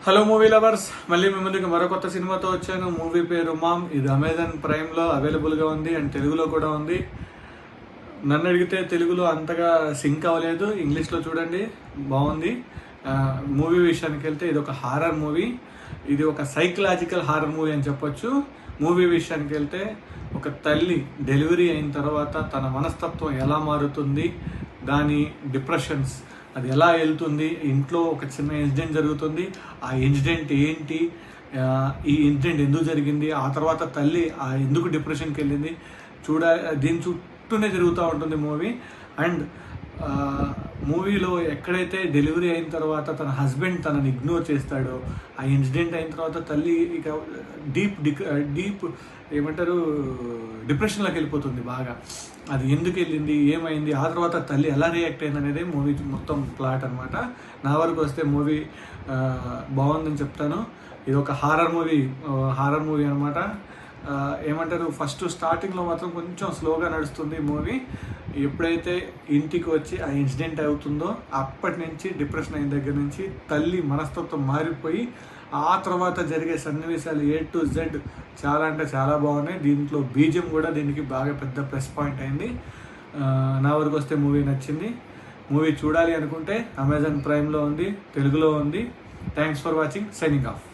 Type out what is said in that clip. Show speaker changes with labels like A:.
A: Hello movie lovers, మళ్ళీ మీ ముందుకు మరో కొత్త సినిమాతో వచ్చాను. మూవీ పేరు మామ్. ఇది అమెజాన్ ప్రైమ్లో అవైలబుల్గా ఉంది అండ్ తెలుగులో కూడా ఉంది. నన్ను అడిగితే తెలుగులో అంతగా సింక్ అవ్వలేదు, ఇంగ్లీష్లో చూడండి బాగుంది. మూవీ విషయానికి వెళ్తే ఇది ఒక హారర్ మూవీ. ఇది ఒక సైకలాజికల్ హారర్ మూవీ అని చెప్పొచ్చు. మూవీ విషయానికి వెళ్తే ఒక తల్లి డెలివరీ అయిన తర్వాత తన మనస్తత్వం ఎలా మారుతుంది, దాని డిప్రెషన్స్ అది ఎలా వెళ్తుంది, ఇంట్లో ఒక చిన్న ఇన్సిడెంట్ జరుగుతుంది, ఆ ఇన్సిడెంట్ ఏంటి, ఈ ఇన్సిడెంట్ ఎందుకు జరిగింది, ఆ తర్వాత తల్లి ఎందుకు డిప్రెషన్కి వెళ్ళింది దీని చుట్టూనే జరుగుతూ ఉంటుంది మూవీ. అండ్ మూవీలో ఎక్కడైతే డెలివరీ అయిన తర్వాత తన హస్బెండ్ తనని ఇగ్నోర్ చేస్తాడో, ఆ ఇన్సిడెంట్ అయిన తర్వాత తల్లి ఇక డీప్ ఏమంటారు డిప్రెషన్లోకి వెళ్ళిపోతుంది బాగా. అది ఎందుకు వెళ్ళింది, ఏమైంది, ఆ తర్వాత తల్లి ఎలా రియాక్ట్ అయింది అనేది మూవీ మొత్తం ప్లాట్ అనమాట. నా వరకు వస్తే మూవీ బాగుందని చెప్తాను. ఇది ఒక హారర్ మూవీ అనమాట. ఏమంటారు, ఫస్ట్ స్టార్టింగ్లో మాత్రం కొంచెం స్లోగా నడుస్తుంది మూవీ. ఎప్పుడైతే ఇంటికి వచ్చి ఆ ఇన్సిడెంట్ అవుతుందో అప్పటి నుంచి డిప్రెషన్ అయిన దగ్గర నుంచి తల్లి మనస్తత్వం మారిపోయి ఆ తర్వాత జరిగే సన్నివేశాలు A to Z చాలా అంటే చాలా బాగున్నాయి. దీంట్లో బీజిఎం కూడా దీనికి బాగా పెద్ద ప్లస్ పాయింట్ అయింది. నా వరకు వస్తే మూవీ నచ్చింది. మూవీ చూడాలి అనుకుంటే అమెజాన్ ప్రైమ్లో ఉంది, తెలుగులో ఉంది. Thanks for watching. Signing off.